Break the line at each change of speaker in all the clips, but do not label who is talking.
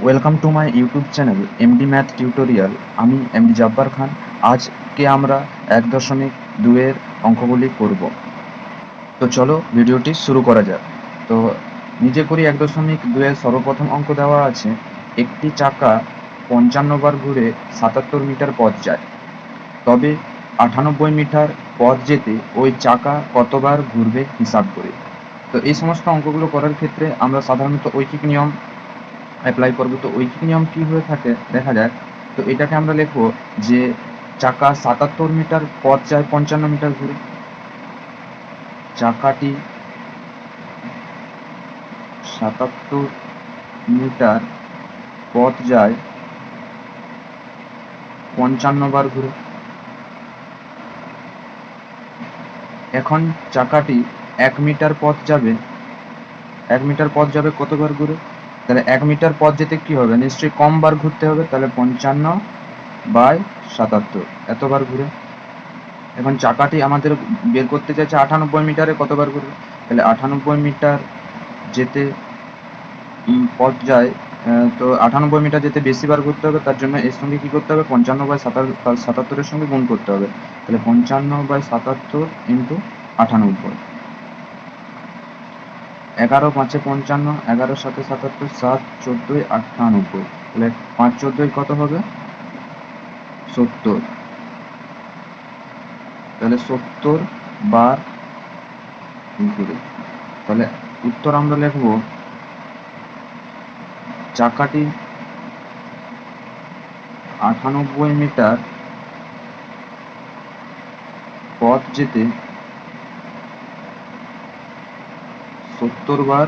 Welcome to my YouTube channel MD math tutorial. আমি MD Jabbar খান। আজকে আমরা 1.2-এর অঙ্কগুলি করব। তো চলো ভিডিওটি শুরু করা যাক। তো নিজে করি 1.2-এর সর্বপ্রথম অঙ্ক দেওয়া আছে, একটি চাকা 55 বার ঘুরে 77 মিটার পথ যায়, তবে 98 মিটার পথ যেতে ওই চাকা কতবার ঘুরবে হিসাব করে। তো এই সমস্ত অঙ্কগুলো করার ক্ষেত্রে আমরা সাধারণত ঐকিক নিয়ম অ্যাপ্লাই করবো। তো ঐকিক নিয়ম কি হয়ে থাকে দেখা যাক। তো এটাকে আমরা লিখবো যে চাকা 77 মিটার পথ যায় 55 মিটার ঘুরে। চাকাটি 77 মিটার পথ যায় 55 বার ঘুরে। এখন চাকাটি 1 মিটার পথ যাবে, 1 মিটার পথ যাবে কতবার ঘুরে? তাহলে 1 মিটার পথ যেতে কি হবে, নিশ্চয়ই কম বার ঘুরতে হবে। তাহলে 55/77 এতবার ঘুরে। এখন চাকাটি আমাদের বের করতে চাইছে 98 মিটারে কতবার ঘুরবে। তাহলে 98 মিটার যেতে পথ যায়, তো 98 মিটার যেতে বেশি বার ঘুরতে হবে। তার জন্য এর সঙ্গে কি করতে হবে, 55/77 সঙ্গে গুণ করতে হবে। তাহলে 55/77 ইন্টু 98। 11 5 55, 11 7 77, 7 14 98। তাহলে 5 14 কত হবে, 70। তাহলে 70 বার ঘুরে। তাহলে উত্তর আমরা লিখব চাকাটি 98 মিটার পথ যেতে 70 বার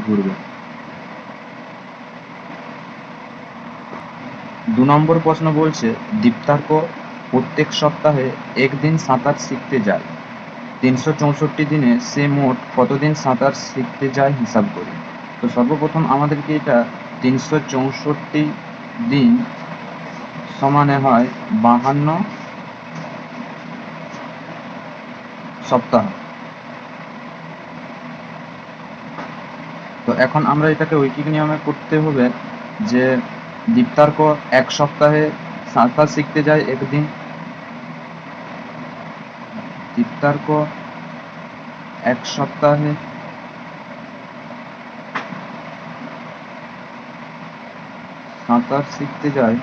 ঘুরবে। 2 নম্বর প্রশ্ন বলছে, দীপ্তার্ক প্রত্যেক সপ্তাহে একদিন সাঁতার শিখতে যায়, 364 দিনে সে মোট কতদিন সাঁতার শিখতে যায় হিসাব করি। তো সর্বপ্রথম আমাদেরকে এটা 364 দিন সমানে হয় 52 সপ্তাহ। তো এখন আমরা এটাকে ঐকিক নিয়মে করতে হবে যে দীপ্তার্ক এক সপ্তাহে সাঁতার শিখতে যায় একদিন, দীপ্তার্ক এক সপ্তাহে সাঁতার শিখতে যায়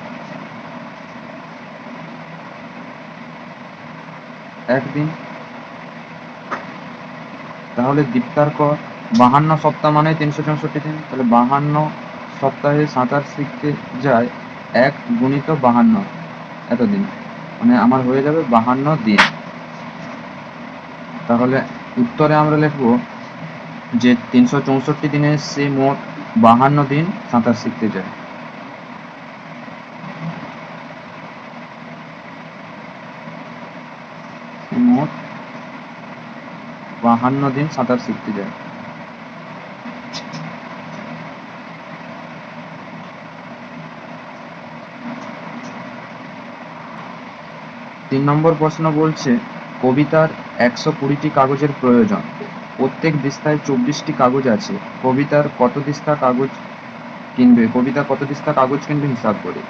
একদিন। তাহলে দীপ্তার্ক 52 সপ্তাহ মানে 364 দিন। তাহলে 52 সপ্তাহে সাঁতার শিখতে যায় 1 গুণিত 52 এতদিন, মানে আমার হয়ে যাবে 52 দিন। তাহলে উত্তরে আমরা লিখব যে 364 দিনে সে মোট 52 দিন সাঁতার শিখতে যায়। মোট 52 দিন সাঁতার শিখতে যায়। তিন নম্বর প্রশ্ন বলছে, কবিতার 120টি কাগজের প্রয়োজন, প্রত্যেক দিস্তায় 24টি কাগজ আছে, কবিতা কত দিস্তা কাগজ কিনবে হিসাব করে।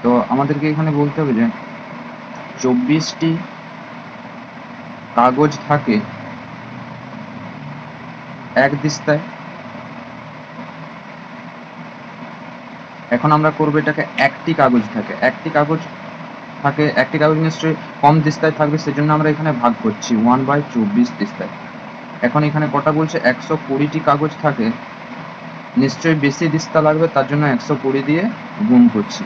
তো আমাদেরকে এখানে বলতে হবে যে 24টি কাগজ থাকে এক দিস্তায়। এখন আমরা করবো এটাকে একটি কাগজ থাকে, একটি কাগজ নিশ্চয়ই কম দিস্তায় থাকবে, সেজন্য আমরা এখানে ভাগ করছি 1/24 দিস্তায়। এখন এখানে কটা বলছে, 120টি কাগজ থাকে, নিশ্চয়ই বেশি দিস্তা লাগবে, তার জন্য 120 দিয়ে গুণ করছি।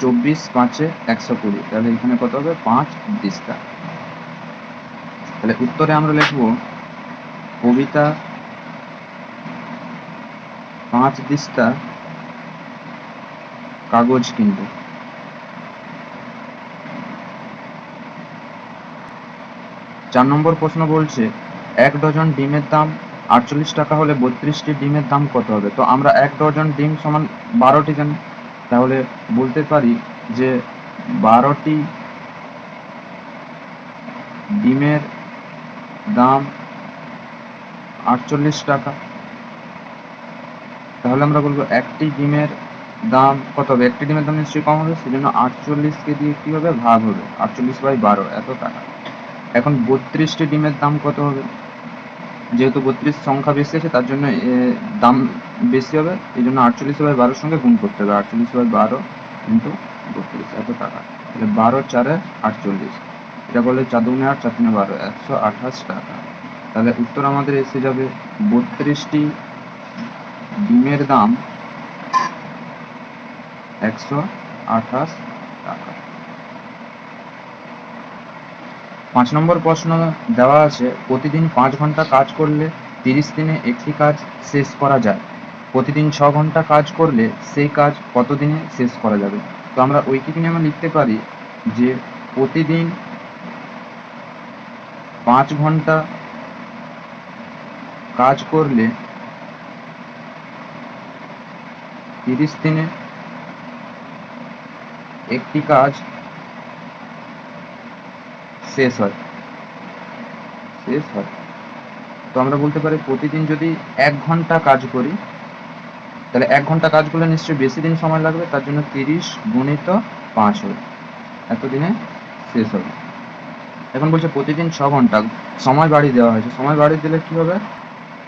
24 5 120, তাহলে এখানে কত হবে, 5 দিস্তা। তাহলে উত্তরে আমরা লিখব কবিতা 5 দিস্তা কাগজ কিনবে। 4 নম্বর প্রশ্ন বলছে, 1 ডজন ডিমের দাম 48 টাকা হলে 32টি ডিমের দাম কত হবে। তো আমরা 1 ডজন ডিম সমান 12টি জানি, তাহলে বলতে পারি যে 12টি ডিমের দাম 48 টাকা। তাহলে আমরা বলবো একটি ডিমের দাম কত হবে? একটি ডিমের দাম নিশ্চয়ই কম হবে, সেজন্য 48কে দিয়ে কি হবে? ভাগ হবে, 48/12 এত টাকা। এখন 32টি ডিমের দাম কত হবে? যেহেতু 32 সংখ্যা বেশি আছে তার জন্য দাম বেশি হবে, এই জন্য 48/12 সঙ্গে গুণ করতে হবে, 48/12 ইন্টু 32 এত টাকা। তাহলে 12×4=48, এটা বলে 4×2=8, 4×3=12, 128 টাকা। তাহলে উত্তর আমাদের এসে যাবে 32টি ডিমের দাম 128 টাকা। 5 নম্বর প্রশ্ন দেওয়া আছে, প্রতিদিন 5 ঘন্টা কাজ করলে 30 দিনে একটি কাজ শেষ করা যায়, প্রতিদিন 6 ঘন্টা কাজ করলে সেই কাজ কত দিনে শেষ করা যাবে? তো আমরা ওইটিকে নিয়ে আমরা লিখতে পারি যে প্রতিদিন 5 ঘন্টা কাজ করলে 30 দিনে একটি কাজ শেষ হয়। তো আমরা বলতে পারি প্রতিদিন যদি 1 ঘন্টা কাজ করি, তাহলে 1 ঘন্টা কাজ করলে নিশ্চয়ই বেশি দিন সময় লাগবে, তার জন্য 30 × 5 হবে, এত দিনে শেষ হবে। এখন বলছে প্রতিদিন 6 ঘন্টা, সময় বাড়িয়ে দেওয়া হয়েছে, সময় বাড়িয়ে দিলে কি হবে?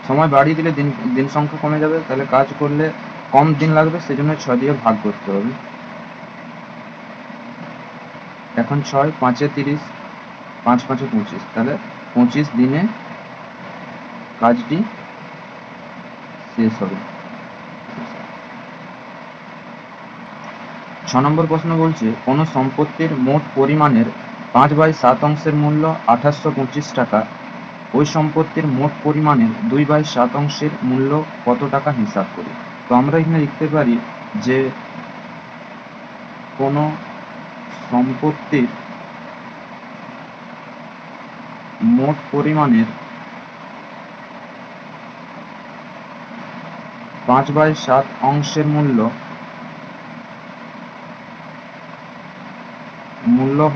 সময় বাড়িয়ে দিলে দিন সংখ্যা কমে যাবে, তাহলে কাজ করলে কম দিন লাগবে, সেজন্য 6 দিয়ে ভাগ করতে হবে। এখন 6 5 এ 30, 5 5 এ 25, তাহলে 25 দিনে কাজটি শেষ হবে। 6 নম্বর প্রশ্ন বলছে, কোনো সম্পত্তির মোট পরিমাণের 5/7 অংশের মূল্য 2825 টাকা, ওই সম্পত্তির মোট পরিমাণের 2/7 অংশের মূল্য কত টাকা হিসাব করি? তো আমরা এখানে লিখতে পারি যে কোনো সম্পত্তির মোট পরিমাণের 5/7 অংশের মূল্য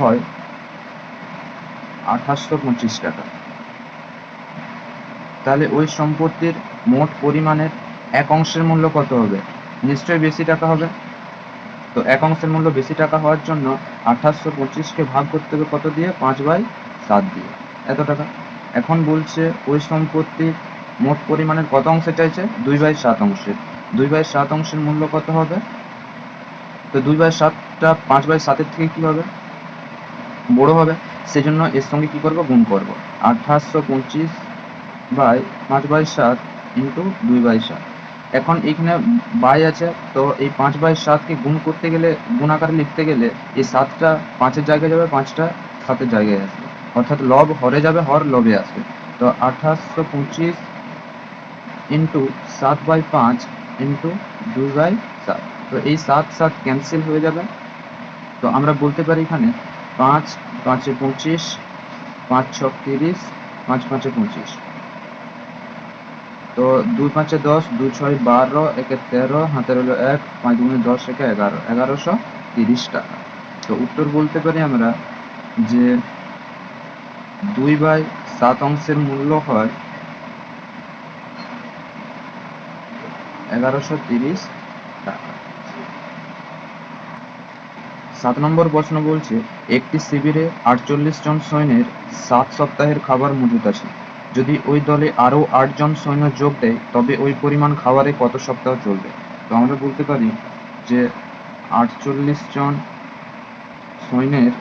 হয় 2825 টাকা। তাহলে ওই সম্পত্তির মোট পরিমাণের 1 অংশের মূল্য কত হবে? নিশ্চয়ই বেশি টাকা হবে। তো 1 অংশের মূল্য বেশি টাকা হওয়ার জন্য 2825কে ভাগ করতে হবে কত দিয়ে? 5/7 দিয়ে, এত টাকা। এখন বলছে ওই সম্পত্তির মোট পরিমাণের কত অংশে চাইছে? 2/7 অংশের। 2/7 অংশের মূল্য কত হবে? তো 2/7টা 5/7-এর থেকে কি হবে? বড় হবে, সেজন্য এর সঙ্গে কি করব? গুণ করব। 2825/5/7 ইন্টু 2/7। এখন এইখানে বাই আছে, তো এই 5/7কে গুণ করতে গেলে, গুণ আকারে লিখতে গেলে এই 7টা 5-এর জায়গায় যাবে, 5টা 7-এর জায়গায় আসবে, অর্থাৎ লব হরে যাবে, হর লবে আসবে। তো 2825 ইন্টু 7/5 ইন্টু 2/7, তো এই 7 7 ক্যান্সেল হয়ে যাবে। তো আমরা বলতে পারি এখানে 5 5 এ 25, 5 6 30, 5 5 এ 25, তো 2 5 এ 10, 2 6 12, 1 এ 13, হাতের হলো 1, 5 2 10, 1 এ 11, 1130 টাকা। তো উত্তর বলতে পারি আমরা যে 2/7 অংশের মূল্য হয় 1130 টাকা। 7 নম্বর প্রশ্ন বলছে, একটি শিবিরে 48 জন সৈন্যের 7 সপ্তাহের খাবার মজুত আছে, যদি ওই দলে আরও 8 জন সৈন্য যোগ দেয় তবে ওই পরিমাণ খাবারে কত সপ্তাহ চলবে? তো আমরা বলতে পারি যে 48 জন সৈন্যের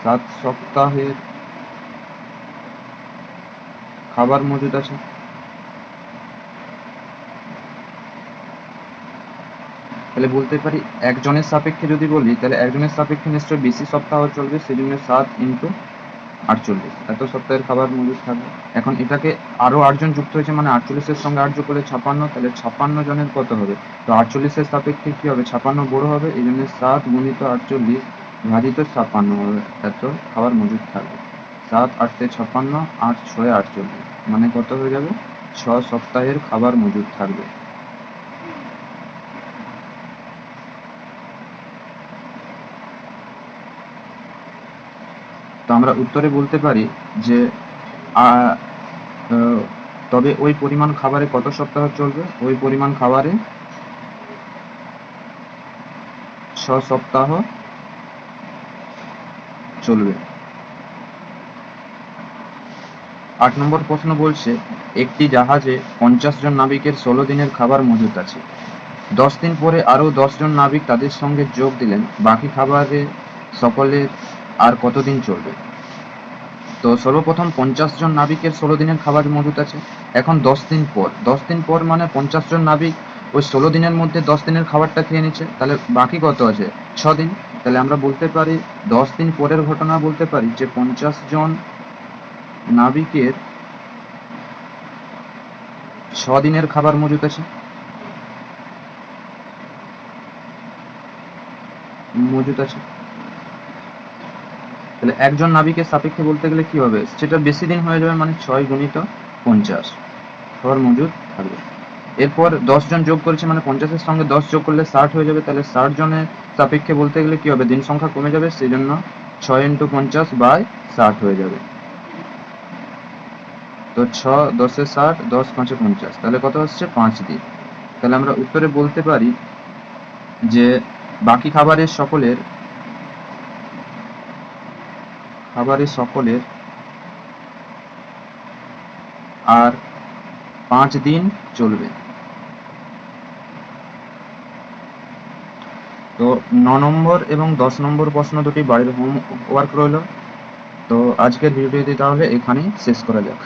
7 সপ্তাহের খাবার মজুত আছে। তাহলে বলতে পারি একজনের সাপেক্ষে যদি বলি, তাহলে একজনের সাপেক্ষে নিশ্চয়ই বেশি সপ্তাহ চলবে, সেজন্য 7 × 48, এত সপ্তাহের খাবার মজুত থাকবে। এখন এটাকে আরও 8 জন যুক্ত হয়েছে, মানে 48-এর সঙ্গে 8 যোগ করলে 56, তাহলে 56 জনের কত হবে? তো 48-এর সাপেক্ষে কি হবে? 56 বড় হবে, এই জন্য 7 × 48 ভাজিত 56 হবে, এত খাবার মজুত থাকবে। 7 8 × 56, 8 6 48, মানে কত হয়ে যাবে? 6 সপ্তাহের খাবার মজুত থাকবে। তো আমরা উত্তরে বলতে পারি যে তবে ওই পরিমাণ খাবারে কত সপ্তাহ চলবে? ওই পরিমাণ খাবারে 6 সপ্তাহ চলবে। 8 নম্বর প্রশ্ন বলছে, একটি জাহাজে 50 জন নাবিকের 16 দিনের খাবার মজুত আছে। 10 দিন পরে আরও 10 জন নাবিক তাদের সঙ্গে যোগ দিলেন, বাকি খাবারে সকলের আর কতদিন চলবে? তো সর্বপ্রথম 50 জন নাবিকের 16 দিনের খাবার মজুত আছে। এখন 10 দিন পর মানে 50 জন নাবিক ওই 16 দিনের মধ্যে 10 দিনের খাবারটা খেয়ে নিচ্ছে, তাহলে বাকি কত আছে? 6 দিন। তাহলে আমরা বলতে পারি 10 দিন পরের ঘটনা বলতে পারি যে 50 জন নাবিকের 6 দিনের খাবার মজুত আছে। তাহলে একজন নাবিকের সাপেক্ষে বলতে গেলে কি হবে? সেটা বেশি দিন হয়ে যাবে, মানে 6 গুণিত 50 খাবার মজুদ থাকবে। এরপর 10 জন যোগ করেছে, মানে 50-এর সঙ্গে 10 যোগ করলে 60 হয়ে যাবে। তাহলে 60 জনের সাপেক্ষে বলতে গেলে কি হবে? দিন সংখ্যা কমে যাবে, সেই জন্য 6 × 50/60 হয়ে যাবে। তো 6 10-এ 60, 10 5-এ 50, তাহলে কত হচ্ছে? 5 দিন। তাহলে আমরা উত্তরে বলতে পারি যে বাকি খাবারের সকলের আর 5 দিন চলবে। তো 9 নম্বর এবং 10 নম্বর প্রশ্ন দুটি বাড়ির হোমওয়ার্ক রইল। তো আজকের ভিডিওটি তাহলে এখানেই শেষ করা যাক।